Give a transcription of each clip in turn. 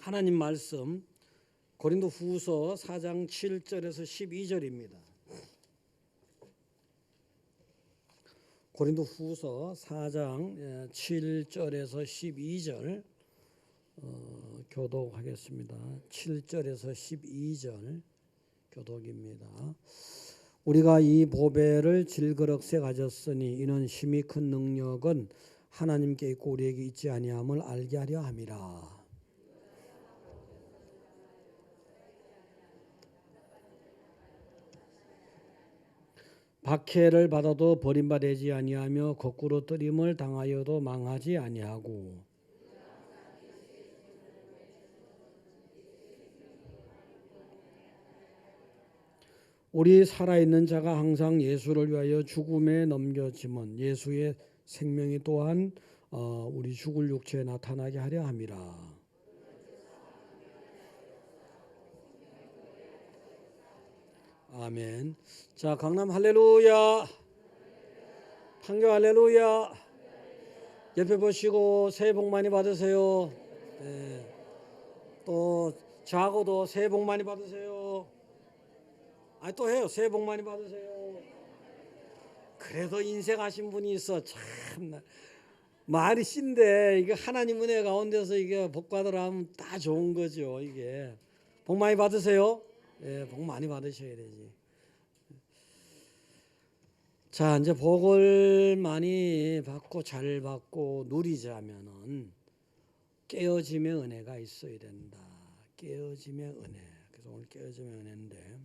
하나님 말씀 고린도후서 4장 7절에서 12절입니다. 고린도후서 4장 7절에서 12절 교독하겠습니다. 7절에서 12절 교독입니다. 우리가 이 보배를 질그릇에 가졌으니 이는 심히 큰 능력은 하나님께 있고 우리에게 있지 아니함을 알게 하려 함이라. 박해를 받아도 버림받지 아니하며 거꾸로 뜨림을 당하여도 망하지 아니하고 우리 살아있는 자가 항상 예수를 위하여 죽음에 넘겨짐은 예수의 생명이 또한 우리 죽을 육체에 나타나게 하려 함이라. 아멘. 자, 강남 할렐루야, 판교 할렐루야. 옆에 보시고 새해 복 많이 받으세요. 네. 또 저하고도 새해 복 많이 받으세요. 또 해요. 새해 복 많이 받으세요. 그래도 인생하신 분이 있어. 참 말이 씬데 이게 하나님 은혜 가운데서 이게 복 받으라 하면 다 좋은 거죠. 이게 복 많이 받으세요. 예, 복 많이 받으셔야 되지. 자, 이제 복을 많이 받고 잘 받고 누리자면은 깨어짐의 은혜가 있어야 된다. 깨어짐의 은혜. 그래서 오늘 깨어짐의 은혜인데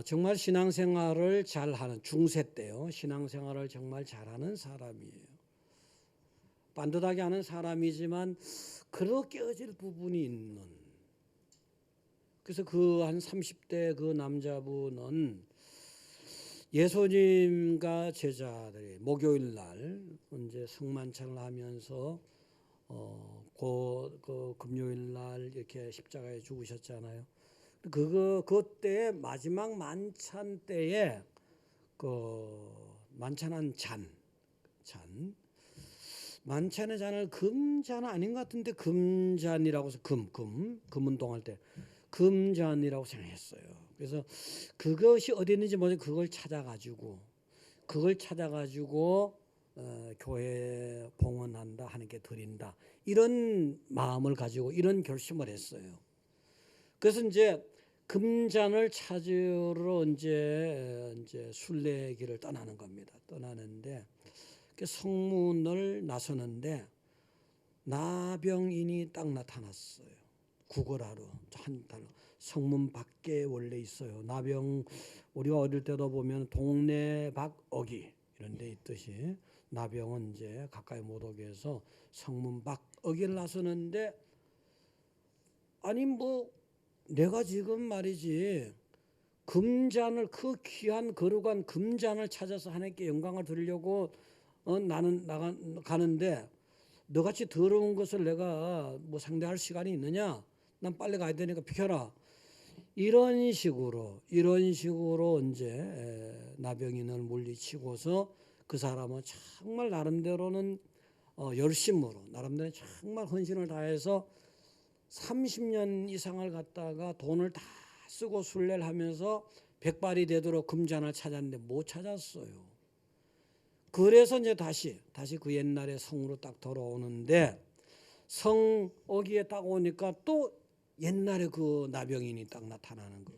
정말 신앙생활을 잘하는 중세 때요. 신앙생활을 정말 잘하는 사람이에요. 반듯하게 하는 사람이지만 그래도 깨어질 부분이 있는. 그래서 그 한 30대 그 남자분은 예수님과 제자들이 목요일 날 이제 성만찬을 하면서 그 금요일 날 이렇게 십자가에 죽으셨잖아요. 그때 마지막 만찬 때에 그 만찬한 잔 만찬의 잔을 금잔 아닌 것 같은데 금잔이라고 해서 금운동할 때 금잔이라고 생각했어요. 그래서 그것이 어디 있는지 모르겠 그걸 찾아가지고 교회에 봉헌한다, 하나님께 드린다, 이런 마음을 가지고 이런 결심을 했어요. 그래서 이제 금잔을 찾으러 이제 순례길을 떠나는 겁니다. 떠나는데 성문을 나서는데 나병인이 딱 나타났어요. 구걸하러 한 달. 성문 밖에 원래 있어요. 나병, 우리가 어릴 때도 보면 동네 밖 어기 이런 데 있듯이 나병은 이제 가까이 못 오게 해서 성문 밖 어기를 나서는데 아니 뭐 내가 지금 말이지 금잔을 그 귀한 거룩한 금잔을 찾아서 하나님께 영광을 드리려고 나는 가는데 너같이 더러운 것을 내가 뭐 상대할 시간이 있느냐? 난 빨리 가야 되니까 비켜라. 이런 식으로 이제 나병인을 물리치고서 그 사람은 정말 나름대로는 열심으로 나름대로 정말 헌신을 다해서 30년 이상을 갖다가 돈을 다 쓰고 순례를 하면서 백발이 되도록 금잔을 찾았는데 못 찾았어요. 그래서 이제 다시 그 옛날의 성으로 딱 돌아오는데 성 어기에 딱 오니까 또 옛날에 그 나병인이 딱 나타나는 거.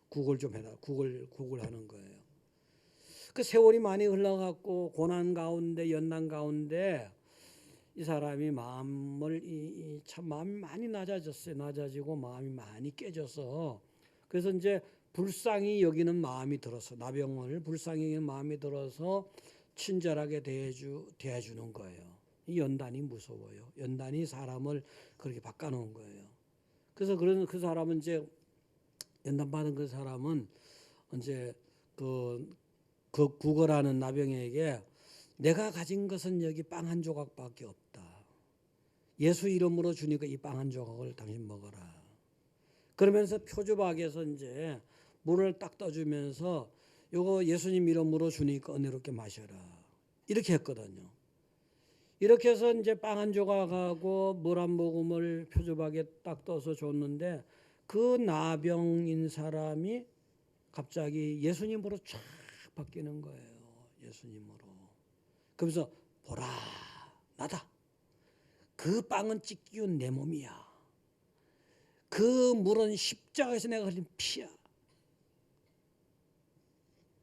구걸 좀 해라. 구걸 하는 거예요. 그 세월이 많이 흘러갔고 고난 가운데 연난 가운데 이 사람이 마음을 참 마음이 많이 낮아졌어요. 낮아지고 마음이 많이 깨져서 그래서 이제 불쌍히 여기는 마음이 들어서 나병을 불쌍히 여기는 마음이 들어서 친절하게 대해주는 거예요. 이 연단이 무서워요. 연단이 사람을 그렇게 바꿔놓은 거예요. 그래서 그 사람은 이제 연단 받은 그 사람은 이제 그 구걸하는 나병에게 내가 가진 것은 여기 빵 한 조각밖에 없다. 예수 이름으로 주니까 이 빵 한 조각을 당신 먹어라. 그러면서 표주박에서 이제 물을 딱 떠주면서 요거 예수님 이름으로 주니까 은혜롭게 마셔라. 이렇게 했거든요. 이렇게 해서 이제 빵 한 조각하고 물 한 모금을 표주박에 딱 떠서 줬는데 그 나병인 사람이 갑자기 예수님으로 쫙 바뀌는 거예요. 예수님으로. 그러면서 보라 나다. 그 빵은 찢기운 내 몸이야. 그 물은 십자가에서 내가 흘린 피야.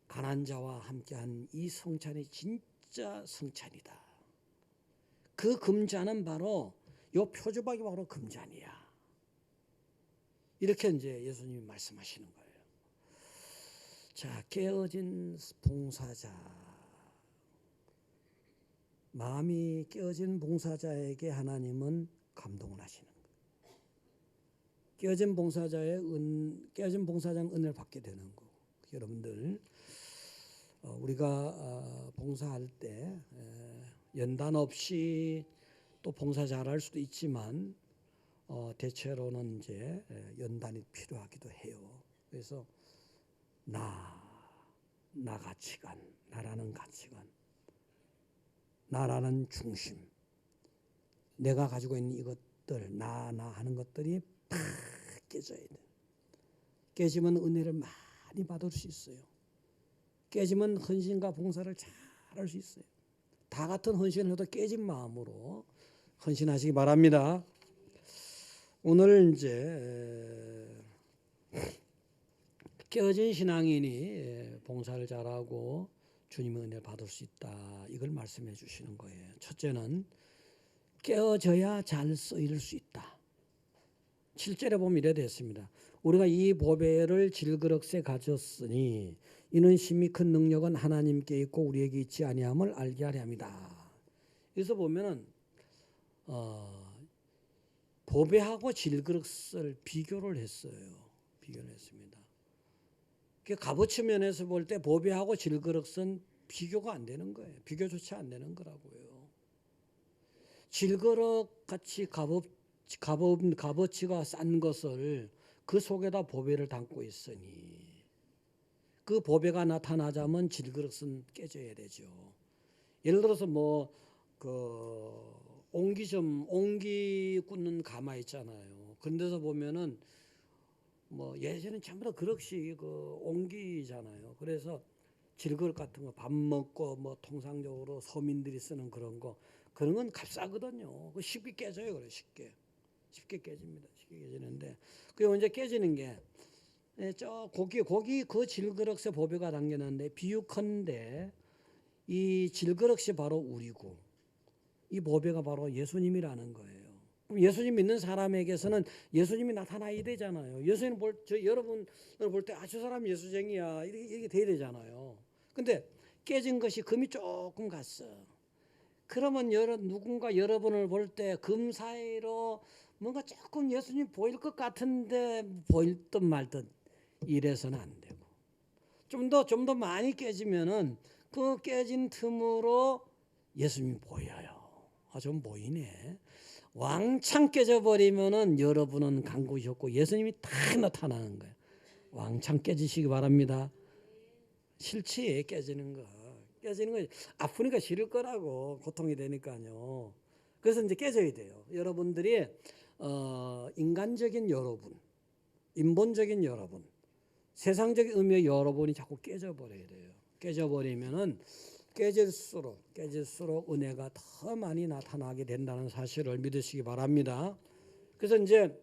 가난한 자와 함께한 이 성찬이 진짜 성찬이다. 그 금잔은 바로 요 표주박이 바로 금잔이야. 이렇게 이제 예수님이 말씀하시는 거예요. 자, 깨어진 봉사자. 마음이 깨어진 봉사자에게 하나님은 감동을 하시는 거예요. 깨어진 봉사자는 은혜를 받게 되는 거고. 여러분들 우리가 봉사할 때 연단 없이 또 봉사 잘할 수도 있지만 대체로는 이제 연단이 필요하기도 해요. 그래서 나 가치관, 나라는 가치관, 나라는 중심, 내가 가지고 있는 이것들, 나 하는 것들이 팍 깨져야 돼. 깨지면 은혜를 많이 받을 수 있어요. 깨지면 헌신과 봉사를 잘 할 수 있어요. 다 같은 헌신을 해도 깨진 마음으로 헌신하시기 바랍니다. 오늘 이제 깨어진 신앙인이 봉사를 잘하고 주님의 은혜를 받을 수 있다. 이걸 말씀해 주시는 거예요. 첫째는 깨어져야 잘 쓰일 수 있다. 7절에 보면 이래 됐습니다. 우리가 이 보배를 질그릇에 가졌으니 이는 심히 큰 능력은 하나님께 있고 우리에게 있지 아니함을 알게 하려 함이다. 여기서 보면은 보배하고 질그릇을 비교를 했어요. 비교를 했습니다. 값어치 면에서 볼 때 보배하고 질그릇은 비교가 안 되는 거예요. 비교조차 안 되는 거라고요. 질그릇 같이 값어치가 싼 것을 그 속에다 보배를 담고 있으니 그 보배가 나타나자면 질그릇은 깨져야 되죠. 예를 들어서 옹기 굽는 가마 있잖아요. 그런 데서 보면은 예전엔 전부 다 그릇이 옹기잖아요. 그래서 질그릇 같은 거 밥 먹고 통상적으로 서민들이 쓰는 그런 건 값싸거든요. 쉽게 깨져요. 그래 쉽게 깨집니다. 쉽게 깨지는데 그게 언제 깨지는 게 저 고기 그 질그릇에 보배가 담겼는데 비유컨대 이 질그릇이 바로 우리고 이 보배가 바로 예수님이라는 거예요. 그럼 예수님 믿는 사람에게서는 예수님이 나타나야 되잖아요. 예수님 여러분을 볼 때 저 사람 예수쟁이야 이렇게 돼야 되잖아요. 근데 깨진 것이 금이 조금 갔어. 그러면 누군가 여러분을 볼 때 금 사이로 뭔가 조금 예수님 보일 것 같은데 보일 듯 말 듯 이래서는 안 되고 좀 더 많이 깨지면은 그 깨진 틈으로 예수님이 보여요. 좀 보이네. 왕창 깨져버리면은 여러분은 간구셨고 예수님이 다 나타나는 거예요. 왕창 깨지시기 바랍니다. 싫지 깨지는 거. 아프니까 싫을 거라고 고통이 되니까요. 그래서 이제 깨져야 돼요. 여러분들이 인간적인 여러분, 인본적인 여러분, 세상적인 의미의 여러분이 자꾸 깨져버려야 돼요. 깨져버리면은 깨질수록 은혜가 더 많이 나타나게 된다는 사실을 믿으시기 바랍니다. 그래서 이제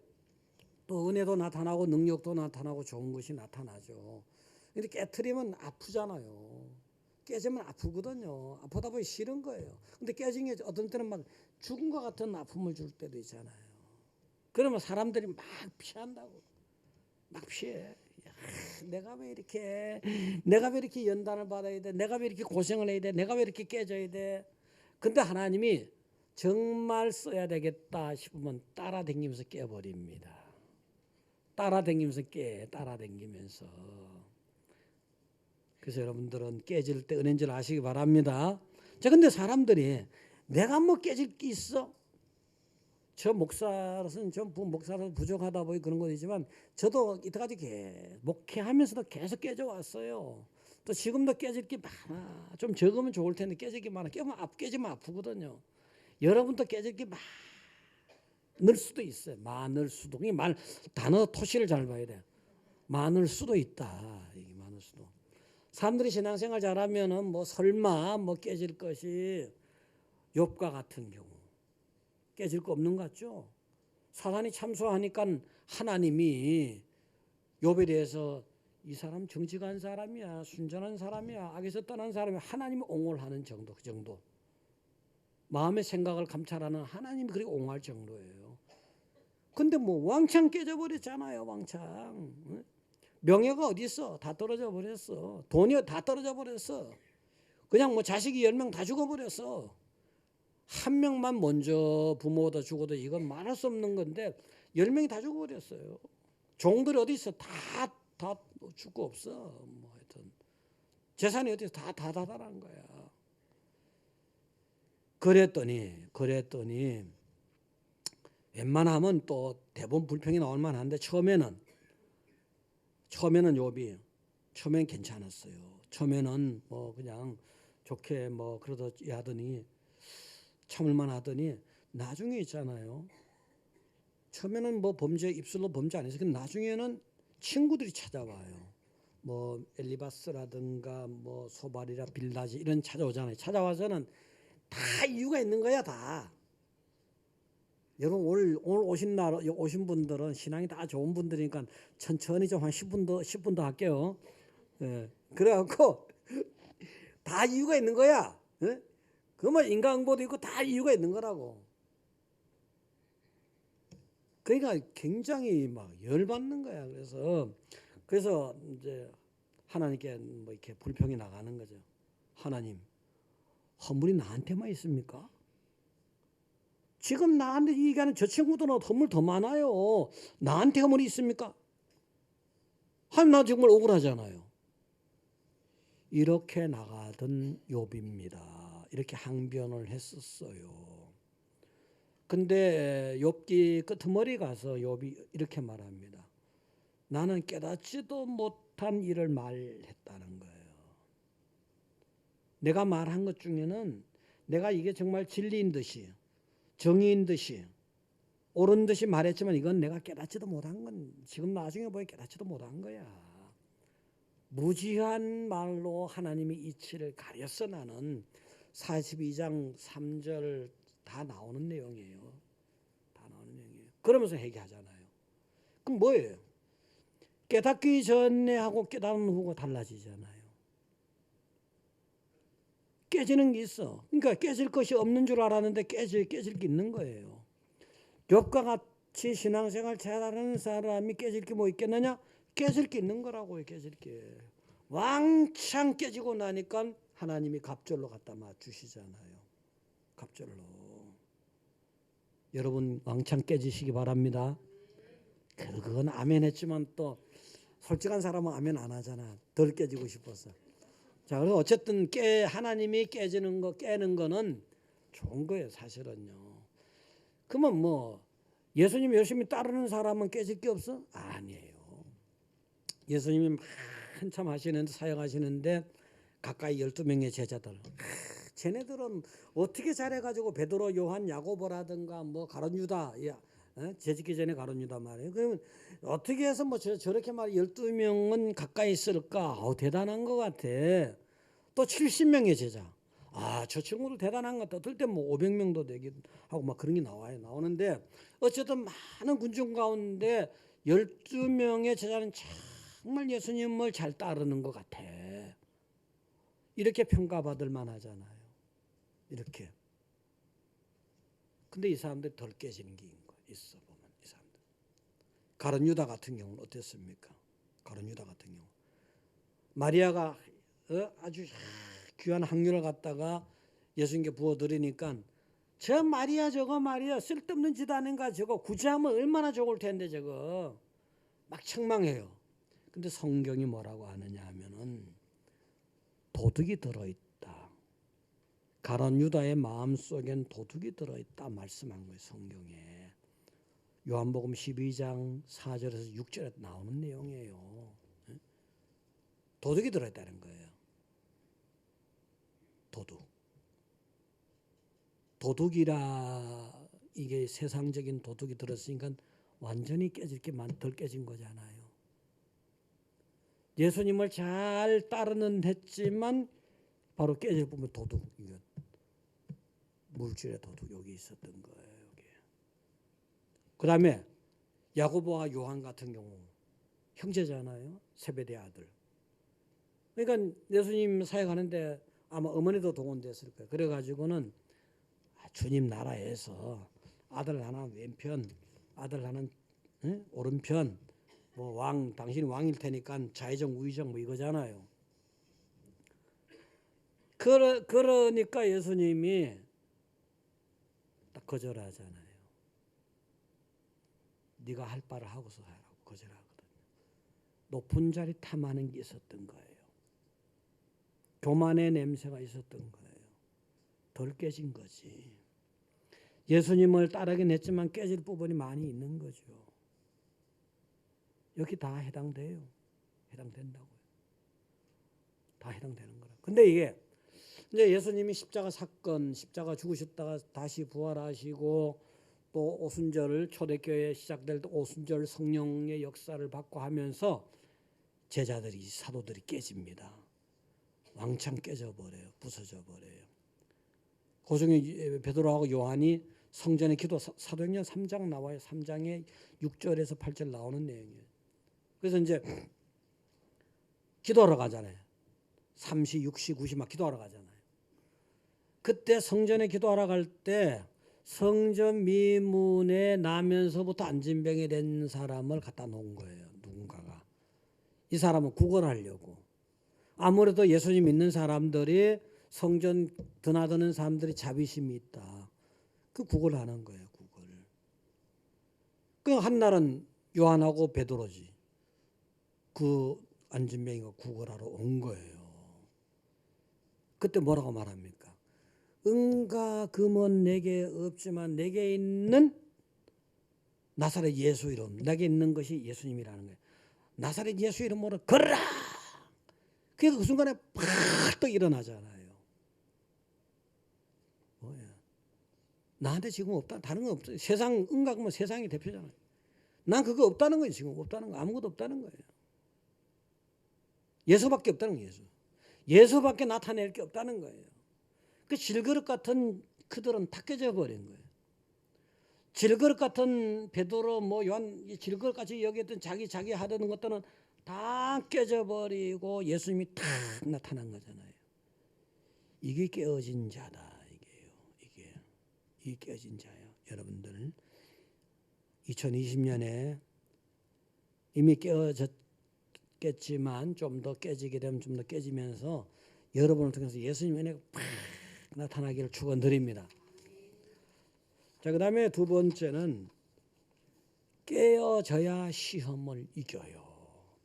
또 은혜도 나타나고 능력도 나타나고 좋은 것이 나타나죠. 근데 깨트리면 아프잖아요. 깨지면 아프거든요. 아프다 보니 싫은 거예요. 근데 깨진 게 어떤 때는 막 죽은 것 같은 아픔을 줄 때도 있잖아요. 그러면 사람들이 막 피한다고. 막 피해. 내가 왜 이렇게 연단을 받아야 돼? 내가 왜 이렇게 고생을 해야 돼? 내가 왜 이렇게 깨져야 돼? 근데 하나님이 정말 써야 되겠다 싶으면 따라다니면서 깨버립니다. 따라다니면서. 그래서 여러분들은 깨질 때 은혜인 줄 아시기 바랍니다. 자, 근데 사람들이 내가 깨질 게 있어? 저 목사로서는 목사로 부족하다 보니 그런 거지만 저도 이때까지 목회하면서도 계속 깨져왔어요. 또 지금도 깨질 게 많아. 좀 적으면 좋을 텐데 깨질 게 많아. 깨지면 아프거든요. 여러분도 깨질 게 많을 수도 있어요. 많을 수도. 이 말 단어 토시를 잘 봐야 돼. 많을 수도 있다. 이게 많을 수도. 사람들이 신앙생활 잘하면은 뭐 설마 뭐 깨질 것이 욥과 같은 경우 깨질 거 없는 것 같죠? 사단이 참소하니까 하나님이 욥에 대해서 이 사람 정직한 사람이야, 순전한 사람이야, 악에서 떠난 사람이야, 하나님이 옹호를 하는 정도, 그 정도. 마음의 생각을 감찰하는 하나님이 그렇게 옹호할 정도예요. 근데 뭐 왕창 깨져버렸잖아요, 왕창. 명예가 어디 있어? 다 떨어져 버렸어. 돈이 다 떨어져 버렸어. 그냥 뭐 자식이 10명 다 죽어버렸어. 한 명만 먼저 부모보다 죽어도 이건 말할 수 없는 건데 10명이 다 죽어버렸어요. 종들이 어디 있어? 다 죽고 없어. 뭐 하여튼 재산이 어디 있어? 다 다다란 거야. 그랬더니 웬만하면 또 대부분 불평이 나올 만한데 처음에는 욥이 처음엔 괜찮았어요. 처음에는 뭐 그냥 좋게 뭐 그러다 하더니 참을만 하더니 나중에 있잖아요. 처음에는 뭐 입술로 범죄 안 해서 나중에는 친구들이 찾아와요. 뭐 엘리바스라든가 뭐 소발이라 빌라지 이런 찾아오잖아요. 찾아와서는 다 이유가 있는 거야, 다. 여러분 오늘 오신 분들은 신앙이 다 좋은 분들이니까 천천히 좀 한 10분 더 할게요. 예. 그래갖고 다 이유가 있는 거야. 예? 그뭐 인간응보도 있고 다 이유가 있는 거라고. 그러니까 굉장히 막 열받는 거야. 그래서 이제 하나님께 뭐 이렇게 불평이 나가는 거죠. 하나님, 허물이 나한테만 있습니까? 지금 나한테 얘기하는 저 친구들은 허물 더 많아요. 나한테 허물이 있습니까? 하나님, 나 정말 억울하잖아요. 이렇게 나가던 욥입니다. 이렇게 항변을 했었어요. 근데 욥기 끄트머리 가서 욥이 이렇게 말합니다. 나는 깨닫지도 못한 일을 말했다는 거예요. 내가 말한 것 중에는 내가 이게 정말 진리인 듯이 정의인 듯이 옳은 듯이 말했지만 이건 내가 깨닫지도 못한 건 지금 나중에 보니 깨닫지도 못한 거야. 무지한 말로 하나님의 이치를 가렸어. 나는 42장 3절 다 나오는 내용이에요. 다 나오는 내용이에요. 그러면서 얘기하잖아요. 그럼 뭐예요? 깨닫기 전에 하고 깨닫는 후가 달라지잖아요. 깨지는 게 있어. 그러니까 깨질 것이 없는 줄 알았는데 깨질 게 있는 거예요. 욥과 같이 신앙생활 잘하는 사람이 깨질 게 뭐 있겠느냐? 깨질 게 있는 거라고요. 깨질 게. 왕창 깨지고 나니까 하나님이 갑절로 갖다 맞추시잖아요. 갑절로. 여러분 왕창 깨지시기 바랍니다. 그건 아멘 했지만 또 솔직한 사람은 아멘 안 하잖아. 덜 깨지고 싶어서. 자, 그래서 어쨌든 하나님이 깨지는 거, 깨는 거는 좋은 거예요, 사실은요. 그러면 뭐 예수님 열심히 따르는 사람은 깨질 게 없어? 아니에요. 예수님이 한참 하시는데 사역하시는데 가까이 12명의 제자들. 쟤네들은 어떻게 잘해가지고 베드로, 요한, 야고보라든가 뭐 가룟 유다, 재짓기 전에 가룟 유다 말이에요. 그러면 어떻게 해서 뭐 저렇게 말 12명은 가까이 있을까? 대단한 것 같아. 또 70명의 제자. 저 친구들 대단한 것 같다. 어떨 때 뭐 500명도 되기도 하고 막 그런 게 나오는데 어쨌든 많은 군중 가운데 12명의 제자는 정말 예수님을 잘 따르는 것 같아. 이렇게 평가받을 만하잖아요. 이렇게. 근데 이 사람들이 덜 깨지는 게 있어 보면 이 사람들. 가룟 유다 같은 경우는 어땠습니까? 가룟 유다 같은 경우. 마리아가 아주 귀한 향유를 갖다가 예수님께 부어드리니까 저 마리아 저거 말이야 쓸데없는 짓 아닌가 저거 굳이 하면 얼마나 좋을 텐데 저거 막 책망해요. 근데 성경이 뭐라고 하느냐 하면은 도둑이 들어있다. 가룟 유다의 마음속엔 도둑이 들어있다 말씀한 거예요. 성경에. 요한복음 12장 4절에서 6절에 나오는 내용이에요. 도둑이 들어있다는 거예요. 도둑이라 이게 세상적인 도둑이 들었으니까 완전히 깨질 게 덜 깨진 거잖아요. 예수님을 잘 따르는 했지만 바로 깨질 부분 도둑, 이거 물질의 도둑 여기 있었던 거예요. 여기. 그다음에 야고보와 요한 같은 경우 형제잖아요. 세베대 아들. 그러니까 예수님 사역하는데 아마 어머니도 동원됐을 거예요. 그래가지고는 주님 나라에서 아들 하나 왼편, 아들 하나 오른편, 뭐 왕, 당신이 왕일 테니까 좌의정 우의정 뭐 이거잖아요. 그러니까 예수님이 딱 거절하잖아요. 네가 할 바를 하고서 하라고 거절하거든요. 높은 자리 탐하는 게 있었던 거예요. 교만의 냄새가 있었던 거예요. 덜 깨진 거지. 예수님을 따르긴 했지만 깨질 부분이 많이 있는 거죠. 여기 다 해당돼요. 해당된다고요. 다 해당되는 거라. 근데 이게 이제 예수님이 십자가 사건, 십자가 죽으셨다가 다시 부활하시고 또 오순절 초대교회 시작될 때 오순절 성령의 역사를 받고 하면서 제자들이 사도들이 깨집니다. 왕창 깨져버려요. 부서져버려요. 그 중에 베드로하고 요한이 성전의 기도 사도행전 3장 나와요. 3장에 6절에서 8절 나오는 내용이에요. 그래서 이제 기도하러 가잖아요. 3시, 6시, 9시 막 기도하러 가잖아요. 그때 성전에 기도하러 갈 때 성전 미문에 나면서부터 안진병이 된 사람을 갖다 놓은 거예요. 누군가가. 이 사람은 구걸하려고. 아무래도 예수님 믿는 사람들이 성전 드나드는 사람들이 자비심이 있다. 그 구걸하는 거예요. 구걸. 그 한날은 요한하고 베드로지. 그 안진병이가 구걸하러 온 거예요. 그때 뭐라고 말합니까? 은과 금은 내게 없지만 내게 있는 나사렛 예수 이름, 내게 있는 것이 예수님이라는 거예요. 나사렛 예수 이름으로 걸어라. 그래서 그 순간에 팍 일어나잖아요. 뭐야? 나한테 지금 없다. 다른 건 없어요. 세상 은과 금은 세상이 대표잖아요. 난 그거 없다는 거예요. 지금 없다는 거. 아무것도 없다는 거예요. 예수밖에 없다는 거예요. 예수밖에 나타낼 게 없다는 거예요. 그 질그릇 같은 그들은 다 깨져 버린 거예요. 질그릇 같은 베드로 뭐 요한 질그릇 같이 여기했던 자기 하던 것들은 다 깨져 버리고 예수님이 탁 나타난 거잖아요. 이게 깨어진 자다. 이게 깨어진 자예요. 여러분들 2020년에 이미 깨어졌겠지만 좀 더 깨지게 되면 좀 더 깨지면서 여러분을 통해서 예수님의 은혜가 팍 나타나기를 축원드립니다. 자, 그 다음에 두 번째는 깨어져야 시험을 이겨요.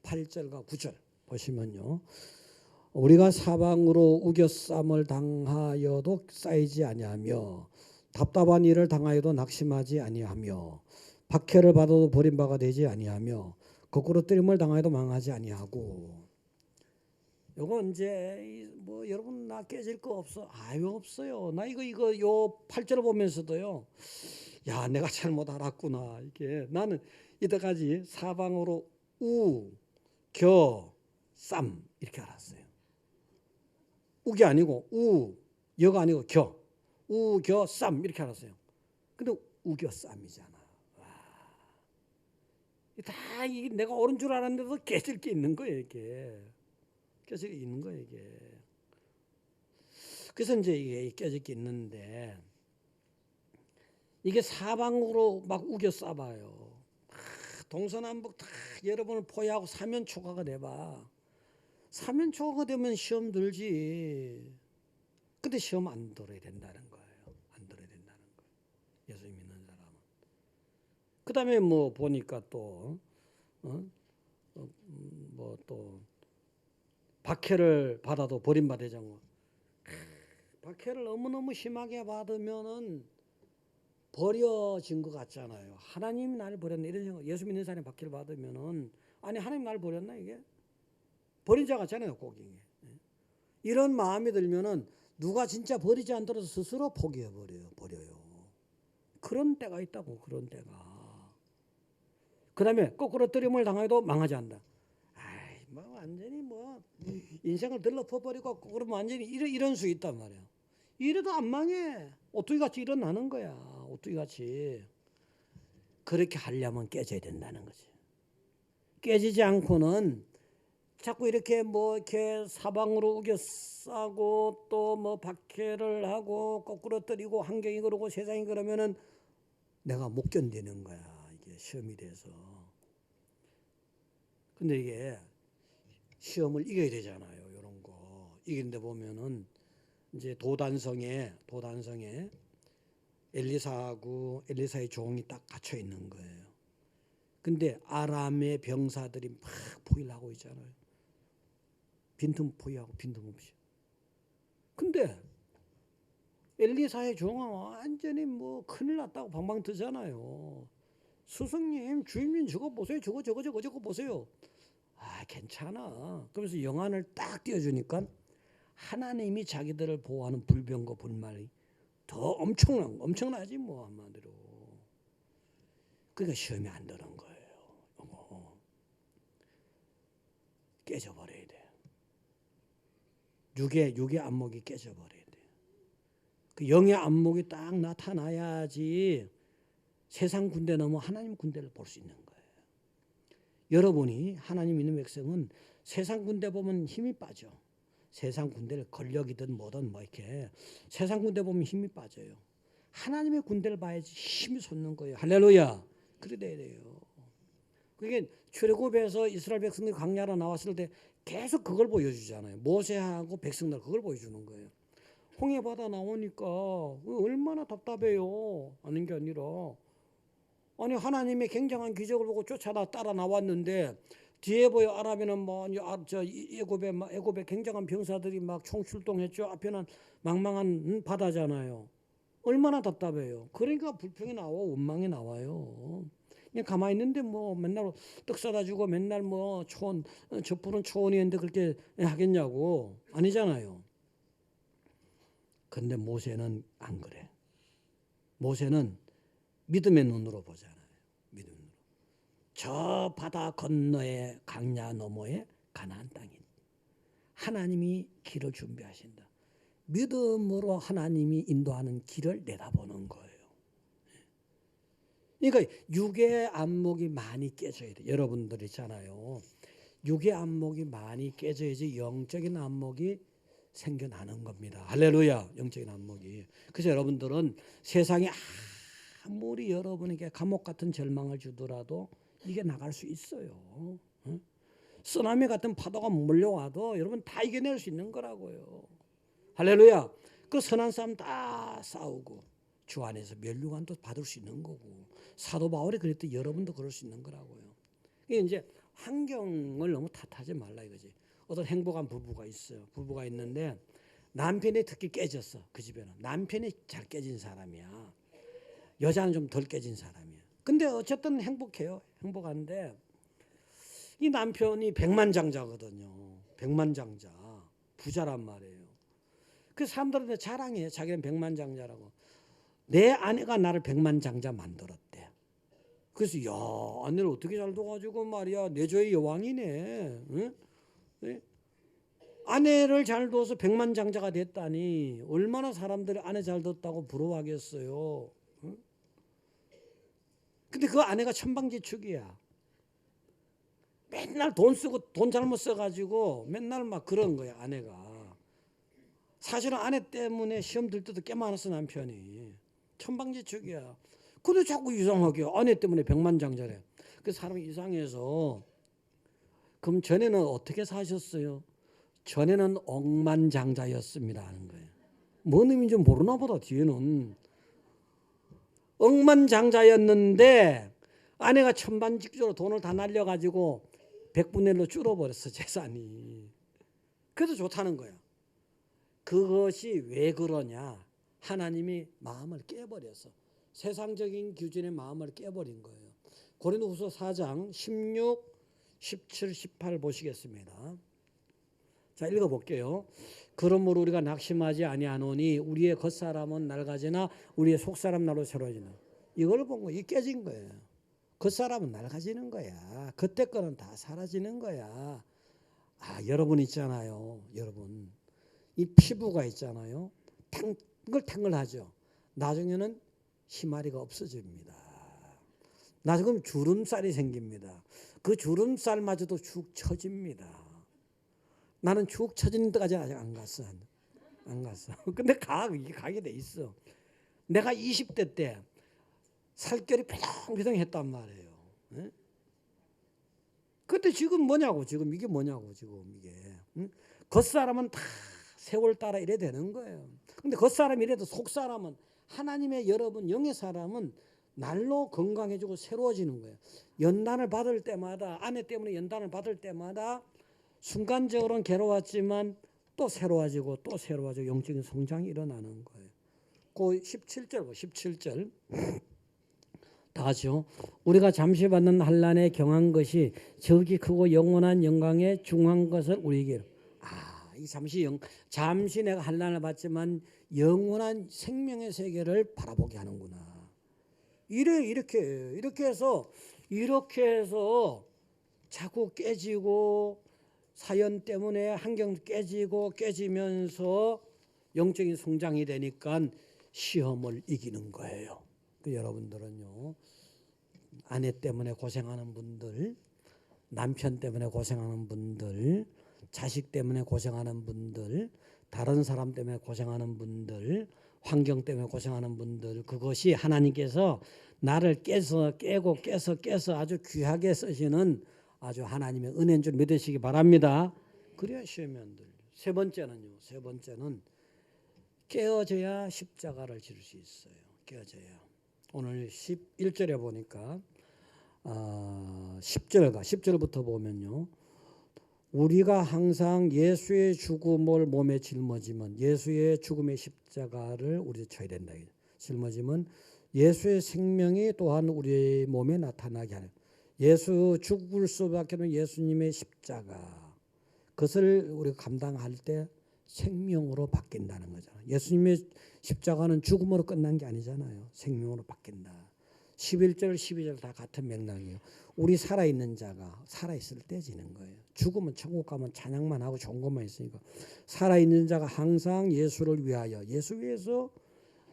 8절과 9절 보시면요. 우리가 사방으로 우겨쌈을 당하여도 쌓이지 아니하며 답답한 일을 당하여도 낙심하지 아니하며 박해를 받아도 버림받아 되지 아니하며 거꾸로 뜨림을 당하여도 망하지 아니하고. 요거 이제 뭐 여러분 나 깨질 거 없어? 아유 없어요. 나 이거 요 8절 보면서도요. 야 내가 잘못 알았구나. 이게 나는 이때까지 사방으로 우, 겨, 쌈 이렇게 알았어요. 우기 아니고 우, 여가 아니고 겨. 우, 겨, 쌈 이렇게 알았어요. 근데 우겨 쌈이잖아. 다 이게 내가 옳은 줄 알았는데도 깨질 게 있는 거예요. 이게. 깨질 게 있는 거예요. 이게. 그래서 이제 이게 깨질 게 있는데 이게 사방으로 막 우겨 싸봐요. 동서남북 다 여러분을 포위하고 사면초가가 돼봐. 사면초가가 되면 시험 들지. 근데 시험 안 들어야 된다는 거예요. 안 들어야 된다는 거예요. 예수 믿는 사람은. 그 다음에 뭐 보니까 또 뭐 또 박해를 받아도 버림받으자고. 박해를 너무너무 심하게 받으면은 버려진 것 같잖아요. 하나님이 나를 버렸네 이런 생각. 예수 믿는 사람이 박해를 받으면은 아니 하나님 나를 버렸나 이게? 버린 자 같잖아요. 꼭 이게. 이런 마음이 들면은 누가 진짜 버리지 않더라도 스스로 버려요. 그런 때가 있다고. 그런 때가. 그 다음에 거꾸로뜨림을 당해도 망하지 않는다. 아이, 뭐 완전히 뭐 인생을 들러퍼버리고 그러면 완전히 이런 수 있단 말이야. 이래도 안 망해. 오뚜기같이 일어나는 거야. 오뚜기같이. 그렇게 하려면 깨져야 된다는 거지. 깨지지 않고는 자꾸 이렇게 뭐 이렇게 사방으로 우겨 싸고 또 뭐 박해를 하고 거꾸로 뜨리고 환경이 그러고 세상이 그러면은 내가 못 견디는 거야. 이게 시험이 돼서. 근데 이게 시험을 이겨야 되잖아요. 이런 거. 이긴데 보면은 이제 도단성에 엘리사하고 엘리사의 종이 딱 갇혀 있는 거예요. 근데 아람의 병사들이 막 포위를 하고 있잖아요. 빈틈 포위하고 빈틈없이. 근데 엘리사의 종은 완전히 뭐 큰일 났다고 방방 뜨잖아요. 스승님, 주임님 저거 보세요. 저거 보세요. 아, 괜찮아. 그러면서 영안을 딱 띄워주니까 하나님이 자기들을 보호하는 불병과 불말이 더 엄청나지 뭐 한마디로. 그러니까 시험이 안 드는 거예요. 깨져버려야 돼. 육의 안목이 깨져버려야 돼. 그 영의 안목이 딱 나타나야지 세상 군대 넘어 하나님 군대를 볼 수 있는 거예요. 여러분이 하나님 있는 백성은 세상 군대 보면 힘이 빠져. 세상 군대를 권력이든 뭐든 뭐 이렇게 세상 군대 보면 힘이 빠져요. 하나님의 군대를 봐야지 힘이 솟는 거예요. 할렐루야. 그래 돼요. 그게 출애굽에서 이스라엘 백성들이 광야로 나왔을 때 계속 그걸 보여주잖아요. 모세하고 백성들 그걸 보여주는 거예요. 홍해바다 나오니까 얼마나 답답해요. 아닌 게 아니라 아니 하나님의 굉장한 기적을 보고 따라 나왔는데 뒤에 보여 아랍에는 뭐 애굽에 굉장한 병사들이 막 총출동했죠. 앞에는 망망한 바다잖아요. 얼마나 답답해요. 그러니까 불평이 나와 원망이 나와요. 그냥 가만히 있는데 뭐 맨날 떡 사다 주고 맨날 뭐 저 푸른 초원이었는데 그렇게 하겠냐고. 아니잖아요. 근데 모세는 안 그래. 모세는 믿음의 눈으로 보잖아요. 믿음으로. 저 바다 건너에 강야 너머에 가나안 땅이 하나님이 길을 준비하신다. 믿음으로 하나님이 인도하는 길을 내다보는 거예요. 그러니까 육의 안목이 많이 깨져야 돼. 여러분들 있잖아요. 육의 안목이 많이 깨져야지 영적인 안목이 생겨나는 겁니다. 할렐루야. 영적인 안목이. 그래서 여러분들은 세상에 아무리 여러분에게 감옥 같은 절망을 주더라도 이게 나갈 수 있어요. 쓰나미 같은 파도가 몰려와도 여러분 다 이겨낼 수 있는 거라고요. 할렐루야. 그 선한 싸움 다 싸우고 주 안에서 면류관도 받을 수 있는 거고 사도 바울이 그랬더니 여러분도 그럴 수 있는 거라고요. 이게 이제 환경을 너무 탓하지 말라 이거지. 어떤 행복한 부부가 있어요. 부부가 있는데 남편이 특히 깨졌어. 그 집에는 남편이 잘 깨진 사람이야. 여자는 좀 덜 깨진 사람이야. 근데 어쨌든 행복해요. 행복한데 이 남편이 백만장자거든요. 백만장자. 부자란 말이에요. 그 사람들한테 자랑해. 자기는 백만장자라고. 내 아내가 나를 백만장자 만들었대. 그래서 야 아내를 어떻게 잘 둬가지고 말이야 내 조의 여왕이네. 응? 네? 아내를 잘 둬서 백만장자가 됐다니 얼마나 사람들이 아내 잘 뒀다고 부러워하겠어요. 응? 근데 그 아내가 천방지축이야. 맨날 돈 쓰고 돈 잘못 써가지고 맨날 막 그런 거야 아내가. 사실은 아내 때문에 시험 들 때도 꽤 많았어 남편이. 천방지축이야. 근데 자꾸 이상하게 아내 때문에 백만장자래. 그 사람이 이상해서 그럼 전에는 어떻게 사셨어요? 전에는 억만장자였습니다 하는 거예요. 뭔 의미인지 모르나 보다 뒤에는. 억만장자였는데 아내가 천반직조로 돈을 다 날려가지고 100분의 1로 줄어버렸어 재산이. 그래도 좋다는 거야. 그것이 왜 그러냐. 하나님이 마음을 깨버렸어. 세상적인 규준의 마음을 깨버린 거예요. 고린도후서 4장 16, 17, 18 보시겠습니다. 자, 읽어볼게요. 그러므로 우리가 낙심하지 아니하노니 우리의 겉사람은 낡아지나 우리의 속사람 날로 새로워지나. 이걸 보고 이 깨진 거예요. 겉사람은 낡아지는 거야. 그때 거는 다 사라지는 거야. 여러분 있잖아요. 여러분 이 피부가 있잖아요. 탱글탱글하죠. 나중에는 희마리가 없어집니다. 나중에 주름살이 생깁니다. 그 주름살마저도 축 처집니다. 나는 축 처지는 데까지 아직 안 갔어. 안 갔어. 근데 이게 가게 돼 있어. 내가 20대 때 살결이 펴덩펴덩했단 말이에요. 네? 근데 지금 뭐냐고, 지금 이게 뭐냐고, 지금 이게. 응? 겉사람은 다 세월 따라 이래 되는 거예요. 근데 겉사람이 이래도 속사람은 하나님의 여러분 영의 사람은 날로 건강해지고 새로워지는 거예요. 연단을 받을 때마다, 아내 때문에 연단을 받을 때마다 순간적으로는 괴로웠지만 또 새로워지고 또 새로워지고 영적인 성장이 일어나는 거예요. 그 17절, 17절. 다 같이요. 우리가 잠시 받는 환난에 경한 것이 저기 크고 영원한 영광에 중한 것을 우리에게. 이 잠시 내가 환난을 받지만 영원한 생명의 세계를 바라보게 하는구나. 이렇게 해서 자꾸 깨지고 사연 때문에 환경 깨지면서 영적인 성장이 되니까 시험을 이기는 거예요. 여러분들은요, 아내 때문에 고생하는 분들, 남편 때문에 고생하는 분들, 자식 때문에 고생하는 분들, 다른 사람 때문에 고생하는 분들, 환경 때문에 고생하는 분들, 그것이 하나님께서 나를 깨서 아주 귀하게 쓰시는 아주 하나님의 은혜인 줄 믿으시기 바랍니다. 그래야 시험이 안 들려. 세 번째는 깨어져야 십자가를 지를 수 있어요. 깨어져야. 오늘 11절에 보니까 10절부터 보면요. 우리가 항상 예수의 죽음을 몸에 짊어지면 예수의 죽음의 십자가를 우리 쳐야 된다. 짊어지면 예수의 생명이 또한 우리 몸에 나타나게 하는, 예수 죽을 수밖에 없는 예수님의 십자가, 그것을 우리가 감당할 때 생명으로 바뀐다는 거잖아요. 예수님의 십자가는 죽음으로 끝난 게 아니잖아요. 생명으로 바뀐다. 11절 12절 다 같은 맥락이에요. 우리 살아있는 자가 살아있을 때 지는 거예요. 죽으면 천국 가면 찬양만 하고 좋은 것만 있으니까, 살아있는 자가 항상 예수를 위하여, 예수 위해서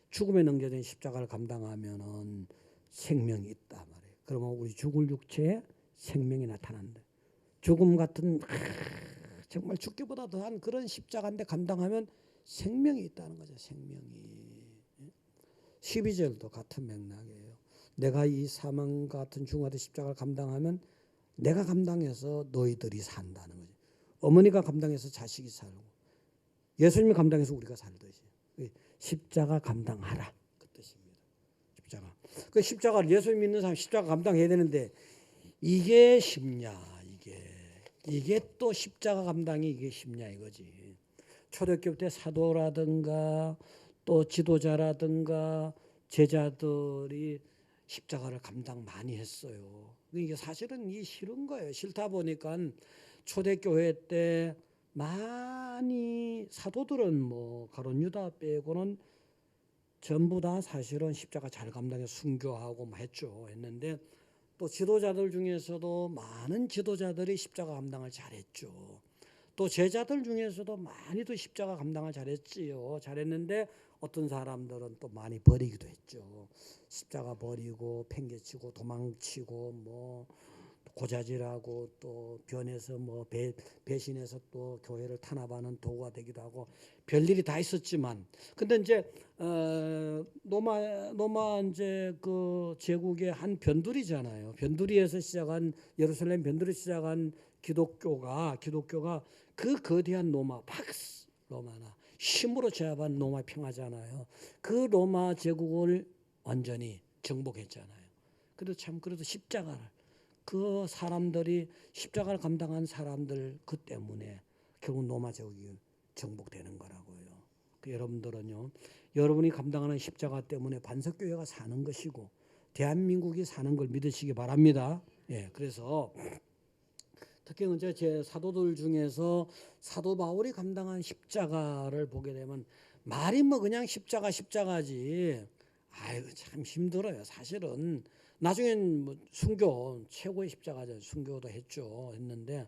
죽음에 넘겨진 십자가를 감당하면은 생명이 있다 말이에요. 그러면 우리 죽을 육체에 생명이 나타난다. 죽음 같은 정말 죽기보다 더한 그런 십자가인데 감당하면 생명이 있다는 거죠. 생명이. 12절도 같은 맥락이에요. 내가 이 사망 같은 죽음 같은 십자가를 감당하면 내가 감당해서 너희들이 산다는 거죠. 어머니가 감당해서 자식이 살고, 예수님이 감당해서 우리가 살듯이 십자가 감당하라, 그 뜻입니다. 십자가. 그 십자가를, 예수님 믿는 사람 십자가 감당해야 되는데 이게 쉽냐? 이게 또 십자가 감당이 이게 쉽냐 이거지. 초대교회 때 사도라든가 또 지도자라든가 제자들이 십자가를 감당 많이 했어요. 이게 사실은 이게 싫은 거예요. 싫다 보니까 초대교회 때 많이 사도들은 뭐 가룟 유다 빼고는 전부 다 사실은 십자가 잘 감당해 순교하고 했는데, 또 지도자들 중에서도 많은 지도자들이 십자가 감당을 잘했죠. 또 제자들 중에서도 많이도 십자가 감당을 잘했는데 어떤 사람들은 또 많이 버리기도 했죠. 십자가 버리고 팽개치고 도망치고 뭐 고자질하고 또 변해서 뭐 배신해서 또 교회를 탄압하는 도구가 되기도 하고 별일이 다 있었지만, 근데 이제 로마 이제 그 제국의 한 변두리잖아요. 변두리에서 시작한, 예루살렘 변두리 시작한 기독교가 그 거대한 로마 팍스 로마나 힘으로 제압한 로마 평화잖아요. 그 로마 제국을 완전히 정복했잖아요. 그래도 십자가를, 그 사람들이 십자가를 감당한 사람들 그 때문에 결국 로마 제국이 정복되는 거라고요. 여러분들은요, 여러분이 감당하는 십자가 때문에 반석교회가 사는 것이고 대한민국이 사는 걸 믿으시기 바랍니다. 그래서 특히 이제 제 사도들 중에서 사도 바울이 감당한 십자가를 보게 되면 말이 뭐 그냥 십자가지. 아이고 참 힘들어요. 사실은 나중엔 뭐 순교 최고의 십자가죠. 순교도 했는데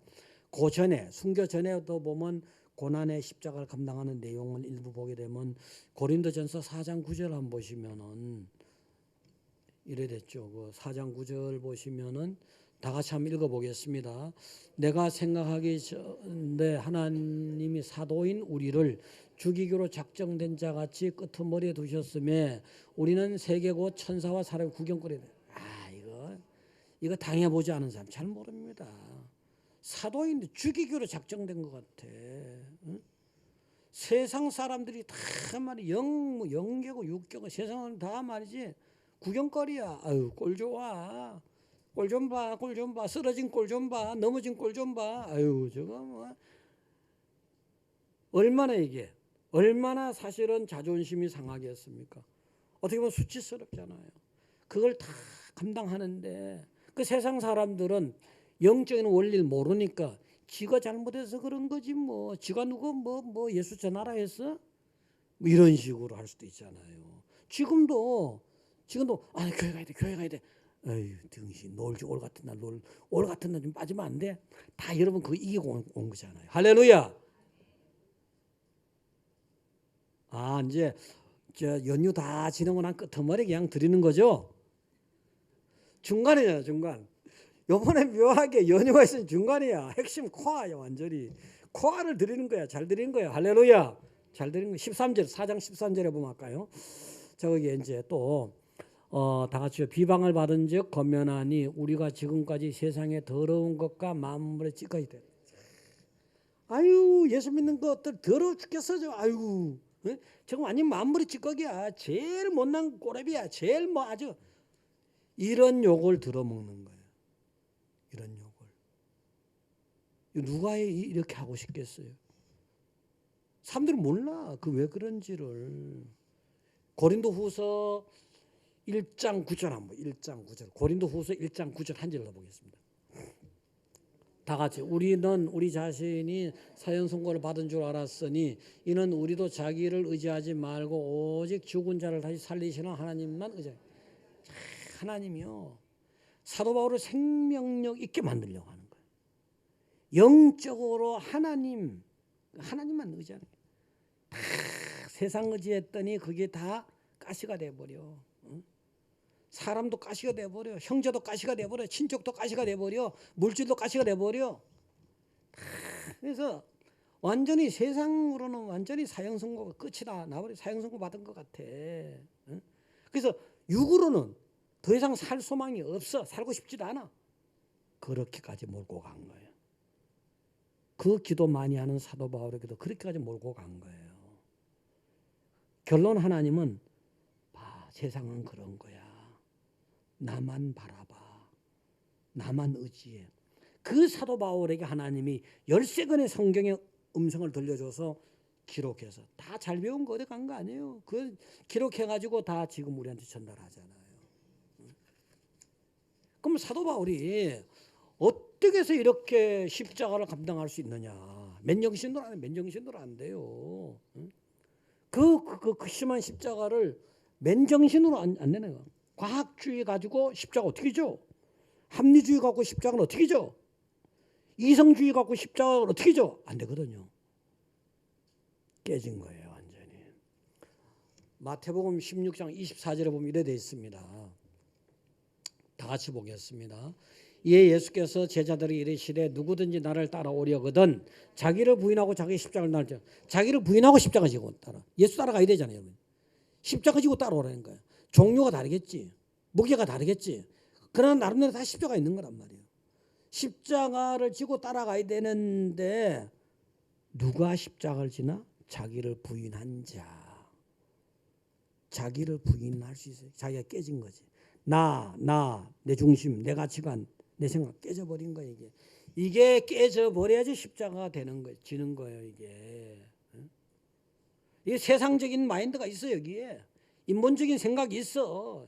그 전에 순교 전에도 보면 고난의 십자가를 감당하는 내용을 일부 보게 되면 고린도전서 4장 9절 한번 보시면은 이래 됐죠. 그 4장 9절 보시면은 다 같이 한번 읽어보겠습니다. 내가 생각하기 전에 하나님이 사도인 우리를 죽이기로 작정된 자같이 끄트머리에 두셨음에 우리는 세계 곧 천사와 사람의 구경거리다. 이거 당해보지 않은 사람 잘 모릅니다. 사도인데 죽이기로 작정된 것 같아. 응? 세상 사람들이 다 말이 영계고 육계고 세상은 다 말이지 구경거리야. 아유 꼴 좋아. 꼴 좀 봐. 쓰러진 꼴 좀 봐. 넘어진 꼴 좀 봐. 아유 저거 뭐 얼마나 사실은 자존심이 상하겠습니까? 어떻게 보면 수치스럽잖아요. 그걸 다 감당하는데 그 세상 사람들은 영적인 원리를 모르니까 지가 잘못해서 그런 거지 뭐 지가 누구 뭐 예수 전하라 했어? 뭐 이런 식으로 할 수도 있잖아요. 지금도 교회 가야 돼. 에휴 등신 놀지 올 같은 날 좀 빠지면 안 돼? 다 여러분 그거 이기고 온 거잖아요. 할렐루야. 이제 연휴 다 지나고 난 끄트머리 그냥 드리는 거죠. 중간이잖아 중간. 요번에 묘하게 연휴가 있으면 중간이야. 핵심 코아야 완전히. 코아를 드리는 거야. 잘 드리는 거야. 할렐루야. 잘 드리는 거. 13절 4장 13절에 보면 할까요? 저기 이제 또 다 같이 비방을 받은 즉 권면하니 우리가 지금까지 세상에 더러운 것과 만물에 찌꺼기 돼. 아유 예수 믿는 것들 더러워 죽겠어. 아유 저거 완전 만물의 찌꺼기야. 제일 못난 꼬레비야. 제일 뭐 아주 이런 욕을 들어먹는 거예요. 이런 욕을. 누가 이렇게 하고 싶겠어요? 사람들은 몰라. 그 왜 그런지를. 고린도후서 1장 9절 한번 1장 9절. 고린도후서 1장 9절 한 절로 보겠습니다. 다 같이 우리는 우리 자신이 사형 선고를 받은 줄 알았으니 이는 우리도 자기를 의지하지 말고 오직 죽은 자를 다시 살리시는 하나님만 의지하라. 하나님이요. 사도 바울을 생명력 있게 만들려고 하는 거예요. 영적으로 하나님만 의지하는 거예요. 다 세상 의지했더니 그게 다 가시가 돼버려. 사람도 가시가 돼버려. 형제도 가시가 돼버려. 친족도 가시가 돼버려. 물질도 가시가 돼버려. 그래서 완전히 세상으로는 완전히 사형 선고가 끝이다. 나버리 사형 선고 받은 것 같아. 그래서 육으로는 더 이상 살 소망이 없어. 살고 싶지도 않아. 그렇게까지 몰고 간 거예요. 그 기도 많이 하는 사도 바울에게도 그렇게까지 몰고 간 거예요. 결론 하나님은 세상은 그런 거야. 나만 바라봐. 나만 의지해. 그 사도 바울에게 하나님이 13권의 성경의 음성을 들려줘서 기록해서 다 잘 배운 거 어디 간 거 아니에요. 그 기록해가지고 다 지금 우리한테 전달하잖아요. 그럼 사도 바울이 어떻게 해서 이렇게 십자가를 감당할 수 있느냐. 맨정신으로 안 돼요. 그 심한 십자가를 맨정신으로 안 내네요. 과학주의 가지고 십자가 어떻게 져? 합리주의 갖고 십자가는 어떻게 져? 이성주의 갖고 십자가를 어떻게 져? 안 되거든요. 깨진 거예요 완전히. 마태복음 16장 24절에 보면 이래 돼 있습니다. 다 같이 보겠습니다. 이에 예수께서 제자들이 이르시되 누구든지 나를 따라오려거든 자기를 부인하고 자기 십자가를 날자. 자기를 부인하고 십자가 지고 따라. 예수 따라가야 되잖아요. 여러분. 십자가 지고 따라오라는 거예요. 종류가 다르겠지. 무게가 다르겠지. 그러나 나름대로 다 십자가 있는 거란 말이에요. 십자가를 지고 따라가야 되는데 누가 십자가를 지나? 자기를 부인한 자. 자기를 부인할 수 있어요. 자기가 깨진 거지. 내 중심, 내 가치관, 내 생각 깨져버린 거예요. 이게 깨져버려야지 십자가가 되는 거예요. 지는 거예요. 이게 세상적인 마인드가 있어 여기에. 인본적인 생각이 있어.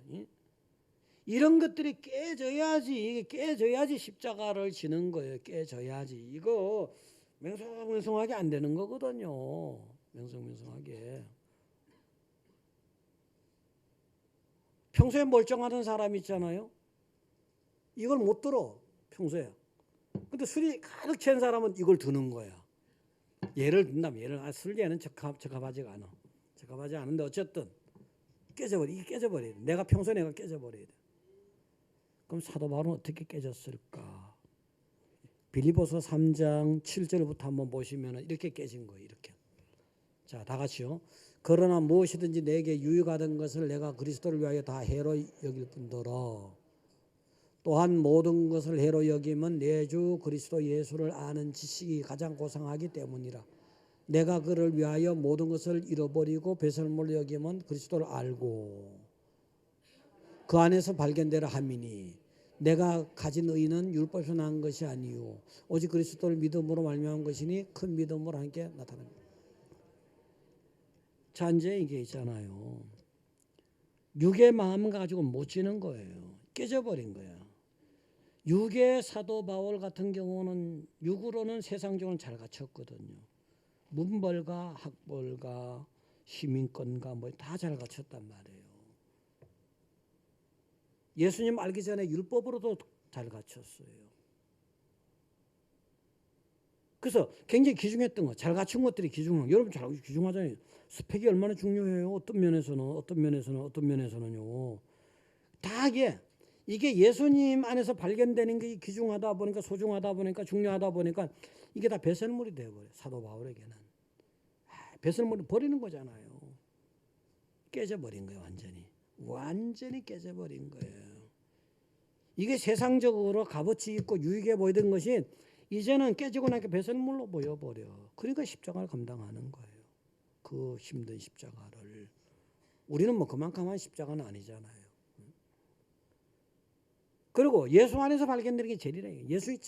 이런 것들이 깨져야지, 이게 깨져야지 십자가를 지는 거예요. 깨져야지. 이거 맹성맹성하게 안 되는 거거든요. 맹성맹성하게. 평소에 멀쩡하던 사람 있잖아요. 이걸 못 들어, 평소에. 근데 술이 가득 찬 사람은 이걸 드는 거야. 예를 든다면, 술계는 적합하지가 않아. 적합하지 않은데 어쨌든 이게 깨져버려야 돼. 내가 깨져버려야 돼. 그럼 사도 바울은 어떻게 깨졌을까? 빌립보서 3장 7절부터 한번 보시면 이렇게 깨진 거예요. 이렇게. 자, 다 같이요. 그러나 무엇이든지 내게 유익하던 것을 내가 그리스도를 위하여 다 해로 여길 뿐더러 또한 모든 것을 해로 여김은 내 주 그리스도 예수를 아는 지식이 가장 고상하기 때문이라. 내가 그를 위하여 모든 것을 잃어버리고 배설물로 여김은 그리스도를 알고 그 안에서 발견되라 함이니 내가 가진 의는 율법에서 난 것이 아니요 오직 그리스도를 믿음으로 말미암은 것이니 큰 믿음으로 함께 나타납니다. 자, 이제 이게 있잖아요. 육의 마음 가지고 못 지는 거예요. 깨져버린 거야. 육의 사도 바울 같은 경우는 육으로는 세상적으로 잘 갖췄거든요. 문벌과 학벌과 시민권과 뭐 다 잘 갖췄단 말이에요. 예수님 알기 전에 율법으로도 잘 갖췄어요. 그래서 굉장히 귀중했던 거, 잘 갖춘 것들이 귀중한. 여러분 잘 귀중하잖아요. 스펙이 얼마나 중요해요. 어떤 면에서는요. 다 이게 예수님 안에서 발견되는 게 귀중하다 보니까, 소중하다 보니까, 중요하다 보니까 이게 다 배설물이 되어버려요. 사도 바울에게는. 배설물을 버리는 거잖아요. 깨져버린 거예요. 완전히 깨져버린 거예요. 이게 세상적으로 값어치 있고 유익해 보이던 것이 이제는 깨지고 나니까 배설물로 보여버려. 그러니까 십자가를 감당하는 거예요. 그 힘든 십자가를. 우리는 뭐 그만큼만 십자가는 아니잖아요. 그리고 예수 안에서 발견되는 게 제일이에요. 예수의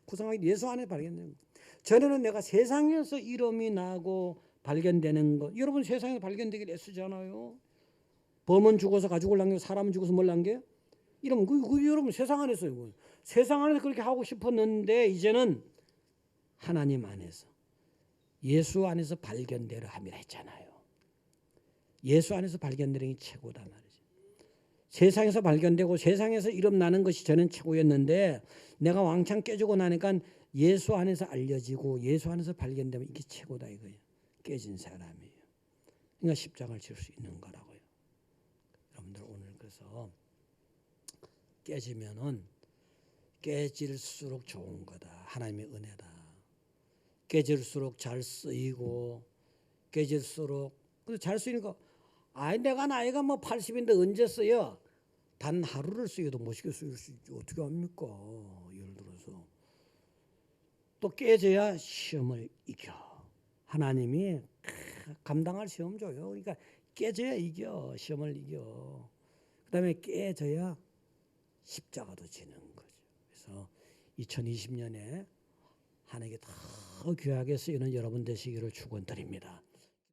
구성하기 예수 안에서 발견되는 거. 전에는 내가 세상에서 이름이 나고 발견되는 것. 여러분 세상에서 발견되길 애쓰잖아요. 범은 죽어서 가죽을 남겨 사람은 죽어서 뭘 남겨? 이러면 여러분 세상 안에서요. 세상 안에서 그렇게 하고 싶었는데 이제는 하나님 안에서 예수 안에서 발견되려 함이라 했잖아요. 예수 안에서 발견되는 게 최고다 말이죠. 세상에서 발견되고 세상에서 이름 나는 것이 저는 최고였는데 내가 왕창 깨지고 나니까 예수 안에서 알려지고 예수 안에서 발견되면 이게 최고다 이거예요. 깨진 사람이에요. 그러니까 십자가를 질 수 있는 거라고요. 여러분들 오늘 그래서 깨지면은 깨질수록 좋은 거다. 하나님의 은혜다. 깨질수록 잘 쓰이고 깨질수록 근데 잘 쓰이니까 내가 나이가 뭐 80인데 언제 써요? 단 하루를 쓰여도 멋있게 쓰일 수 있지. 어떻게 합니까? 예를 들어서 또 깨져야 시험을 이겨. 하나님이 감당할 시험 줘요. 그러니까 깨져야 이겨. 시험을 이겨. 그 다음에 깨져야 십자가도 지는 거죠. 그래서 2020년에 하나님께 더 귀하게 쓰이는 여러분 되시기를 축원드립니다.